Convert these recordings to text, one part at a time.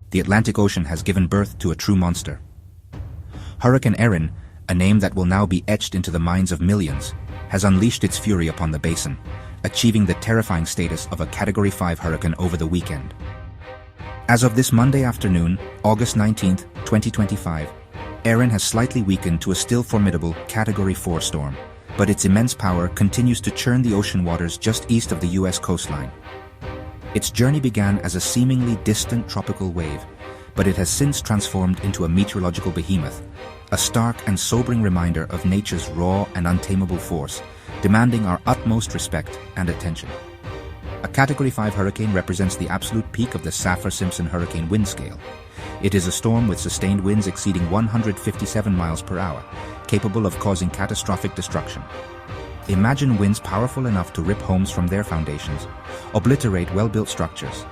the Atlantic Ocean has given birth to a true monster. Hurricane Erin, a name that will now be etched into the minds of millions, has unleashed its fury upon the basin, achieving the terrifying status of a Category 5 hurricane over the weekend. As of this Monday afternoon, August 19, 2025, Erin has slightly weakened to a still formidable Category 4 storm, but its immense power continues to churn the ocean waters just east of the U.S. coastline. Its journey began as a seemingly distant tropical wave, but it has since transformed into a meteorological behemoth, a stark and sobering reminder of nature's raw and untamable force, demanding our utmost respect and attention. A Category 5 hurricane represents the absolute peak of the Saffir-Simpson hurricane wind scale. It is a storm with sustained winds exceeding 157 miles per hour, capable of causing catastrophic destruction. Imagine winds powerful enough to rip homes from their foundations, obliterate well-built structures,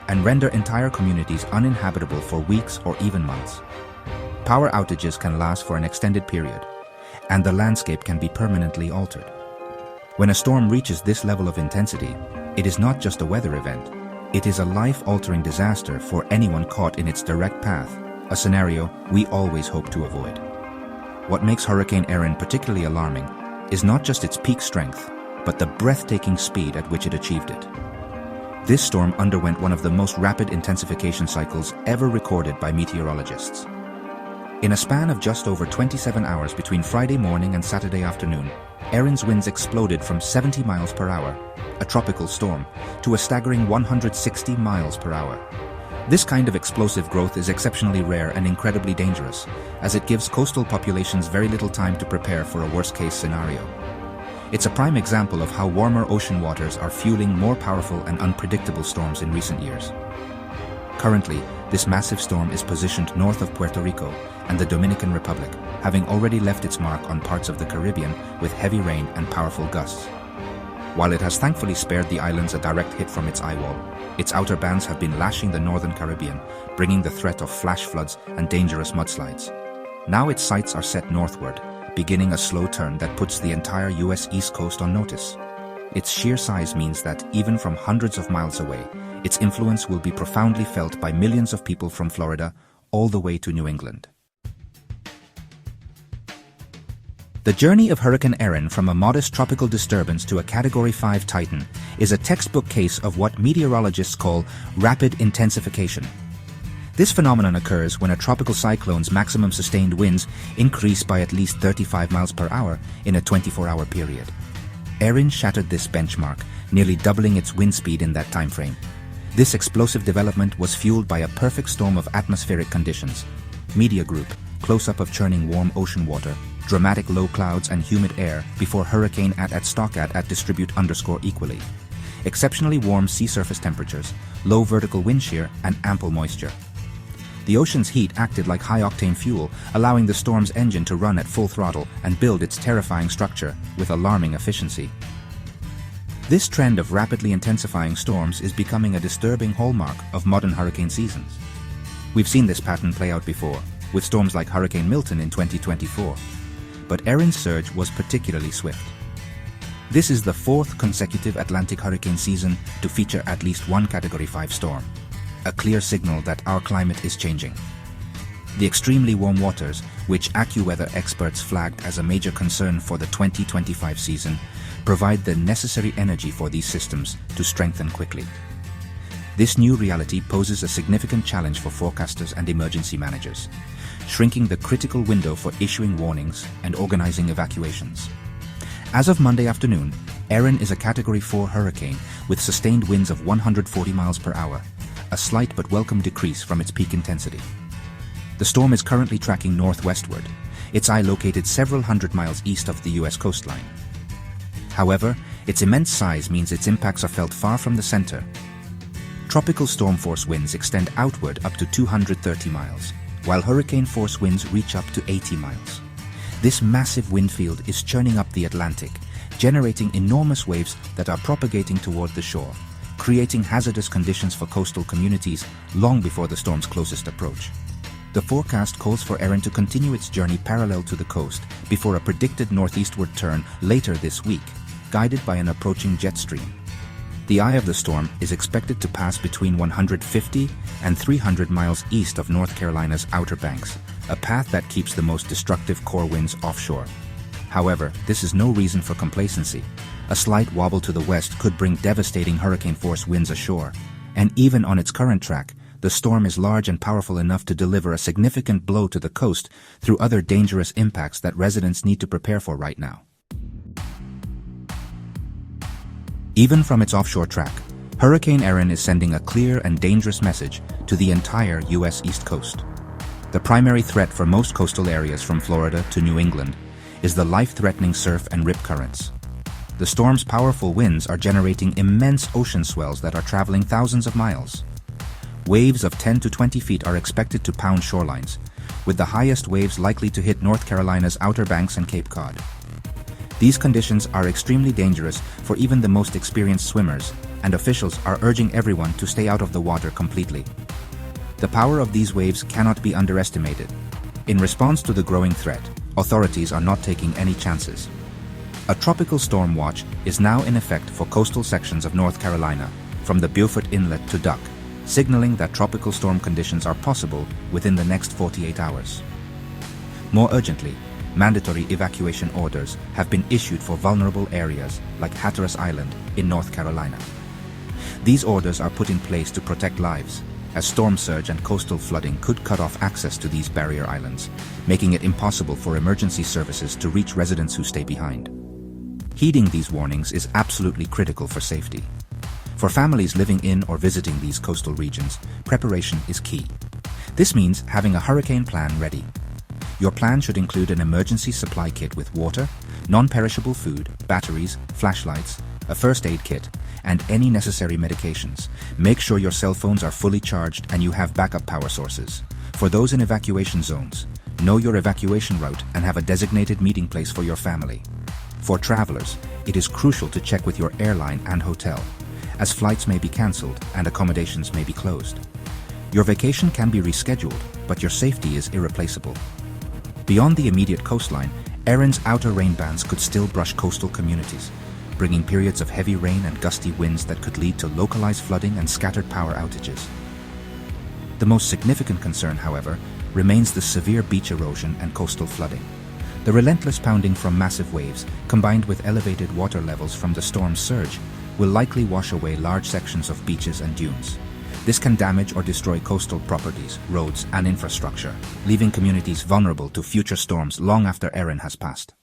and render entire communities uninhabitable for weeks or even months. Power outages can last for an extended period, and the landscape can be permanently altered. When a storm reaches this level of intensity, it is not just a weather event, it is a life-altering disaster for anyone caught in its direct path, a scenario we always hope to avoid. What makes Hurricane Erin particularly alarming is not just its peak strength, but the breathtaking speed at which it achieved it. This storm underwent one of the most rapid intensification cycles ever recorded by meteorologists. In a span of just over 27 hours between Friday morning and Saturday afternoon, Erin's winds exploded from 70 miles per hour, a tropical storm, to a staggering 160 miles per hour. This kind of explosive growth is exceptionally rare and incredibly dangerous, as it gives coastal populations very little time to prepare for a worst-case scenario. It's a prime example of how warmer ocean waters are fueling more powerful and unpredictable storms in recent years. Currently, this massive storm is positioned north of Puerto Rico and the Dominican Republic, having already left its mark on parts of the Caribbean with heavy rain and powerful gusts. While it has thankfully spared the islands a direct hit from its eyewall, its outer bands have been lashing the northern Caribbean, bringing the threat of flash floods and dangerous mudslides. Now its sights are set northward, beginning a slow turn that puts the entire U.S. East Coast on notice. Its sheer size means that, even from hundreds of miles away, its influence will be profoundly felt by millions of people from Florida all the way to New England. The journey of Hurricane Erin from a modest tropical disturbance to a Category 5 Titan is a textbook case of what meteorologists call rapid intensification. This phenomenon occurs when a tropical cyclone's maximum sustained winds increase by at least 35 miles per hour in a 24-hour period. Erin shattered this benchmark, nearly doubling its wind speed in that time frame. This explosive development was fueled by a perfect storm of atmospheric conditions. Media group, close-up of churning warm ocean water, dramatic low clouds and humid air before hurricane at stock at distribute _equally. Exceptionally warm sea surface temperatures, low vertical wind shear, and ample moisture. The ocean's heat acted like high-octane fuel, allowing the storm's engine to run at full throttle and build its terrifying structure with alarming efficiency. This trend of rapidly intensifying storms is becoming a disturbing hallmark of modern hurricane seasons. We've seen this pattern play out before, with storms like Hurricane Milton in 2024. But Erin's surge was particularly swift. This is the fourth consecutive Atlantic hurricane season to feature at least one Category 5 storm, a clear signal that our climate is changing. The extremely warm waters, which AccuWeather experts flagged as a major concern for the 2025 season, provide the necessary energy for these systems to strengthen quickly. This new reality poses a significant challenge for forecasters and emergency managers, shrinking the critical window for issuing warnings and organizing evacuations. As of Monday afternoon, Erin is a Category 4 hurricane with sustained winds of 140 miles per hour, a slight but welcome decrease from its peak intensity. The storm is currently tracking northwestward, its eye located several hundred miles east of the U.S. coastline. However, its immense size means its impacts are felt far from the center. Tropical storm force winds extend outward up to 230 miles, while hurricane force winds reach up to 80 miles. This massive wind field is churning up the Atlantic, generating enormous waves that are propagating toward the shore, creating hazardous conditions for coastal communities long before the storm's closest approach. The forecast calls for Erin to continue its journey parallel to the coast before a predicted northeastward turn later this week, guided by an approaching jet stream. The eye of the storm is expected to pass between 150 and 300 miles east of North Carolina's Outer Banks, a path that keeps the most destructive core winds offshore. However, this is no reason for complacency. A slight wobble to the west could bring devastating hurricane-force winds ashore, and even on its current track, the storm is large and powerful enough to deliver a significant blow to the coast through other dangerous impacts that residents need to prepare for right now. Even from its offshore track, Hurricane Erin is sending a clear and dangerous message to the entire U.S. East Coast. The primary threat for most coastal areas from Florida to New England is the life-threatening surf and rip currents. The storm's powerful winds are generating immense ocean swells that are traveling thousands of miles. Waves of 10 to 20 feet are expected to pound shorelines, with the highest waves likely to hit North Carolina's Outer Banks and Cape Cod. These conditions are extremely dangerous for even the most experienced swimmers, and officials are urging everyone to stay out of the water completely. The power of these waves cannot be underestimated. In response to the growing threat, authorities are not taking any chances. A tropical storm watch is now in effect for coastal sections of North Carolina, from the Beaufort Inlet to Duck, signaling that tropical storm conditions are possible within the next 48 hours. More urgently, mandatory evacuation orders have been issued for vulnerable areas like Hatteras Island in North Carolina. These orders are put in place to protect lives, as storm surge and coastal flooding could cut off access to these barrier islands, making it impossible for emergency services to reach residents who stay behind. Heeding these warnings is absolutely critical for safety. For families living in or visiting these coastal regions, preparation is key. This means having a hurricane plan ready. Your plan should include an emergency supply kit with water, non-perishable food, batteries, flashlights, a first aid kit, and any necessary medications. Make sure your cell phones are fully charged and you have backup power sources. For those in evacuation zones, know your evacuation route and have a designated meeting place for your family. For travelers, it is crucial to check with your airline and hotel, as flights may be cancelled and accommodations may be closed. Your vacation can be rescheduled, but your safety is irreplaceable. Beyond the immediate coastline, Erin's outer rain bands could still brush coastal communities, bringing periods of heavy rain and gusty winds that could lead to localized flooding and scattered power outages. The most significant concern, however, remains the severe beach erosion and coastal flooding. The relentless pounding from massive waves, combined with elevated water levels from the storm's surge, will likely wash away large sections of beaches and dunes. This can damage or destroy coastal properties, roads, and infrastructure, leaving communities vulnerable to future storms long after Erin has passed.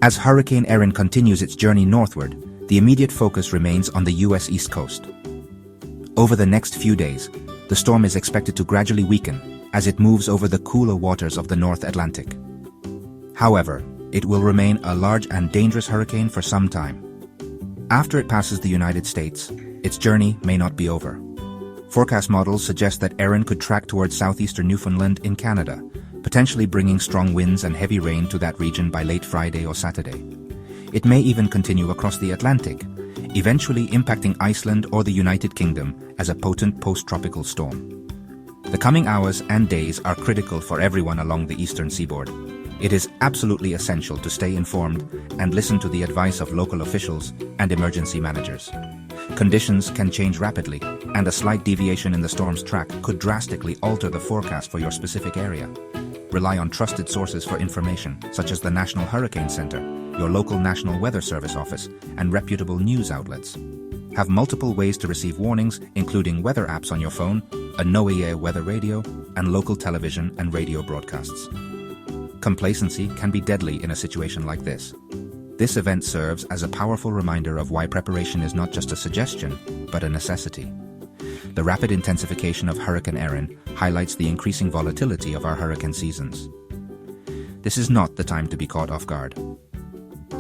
As Hurricane Erin continues its journey northward, the immediate focus remains on the U.S. East Coast. Over the next few days, the storm is expected to gradually weaken as it moves over the cooler waters of the North Atlantic. However, it will remain a large and dangerous hurricane for some time. After it passes the United States, its journey may not be over. Forecast models suggest that Erin could track towards southeastern Newfoundland in Canada, potentially bringing strong winds and heavy rain to that region by late Friday or Saturday. It may even continue across the Atlantic, eventually impacting Iceland or the United Kingdom as a potent post-tropical storm. The coming hours and days are critical for everyone along the eastern seaboard. It is absolutely essential to stay informed and listen to the advice of local officials and emergency managers. Conditions can change rapidly, and a slight deviation in the storm's track could drastically alter the forecast for your specific area. Rely on trusted sources for information, such as the National Hurricane Center, your local National Weather Service office, and reputable news outlets. Have multiple ways to receive warnings, including weather apps on your phone, a NOAA weather radio, and local television and radio broadcasts. Complacency can be deadly in a situation like this. This event serves as a powerful reminder of why preparation is not just a suggestion, but a necessity. The rapid intensification of Hurricane Erin highlights the increasing volatility of our hurricane seasons. This is not the time to be caught off guard.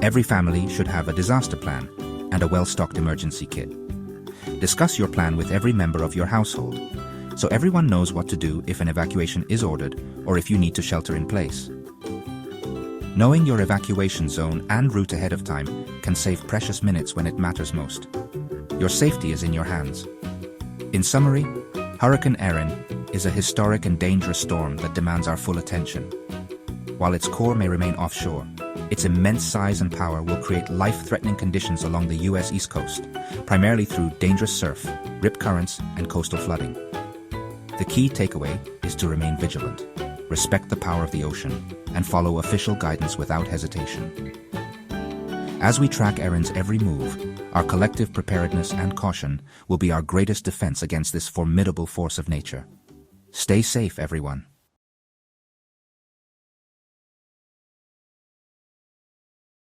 Every family should have a disaster plan and a well-stocked emergency kit. Discuss your plan with every member of your household, so everyone knows what to do if an evacuation is ordered or if you need to shelter in place. Knowing your evacuation zone and route ahead of time can save precious minutes when it matters most. Your safety is in your hands. In summary, Hurricane Erin is a historic and dangerous storm that demands our full attention. While its core may remain offshore, Its immense size and power will create life-threatening conditions along the U.S. East Coast, primarily through dangerous surf, rip currents, and coastal flooding. The key takeaway is to remain vigilant, respect the power of the ocean, and follow official guidance without hesitation. As we track Erin's every move, our collective preparedness and caution will be our greatest defense against this formidable force of nature. Stay safe, everyone.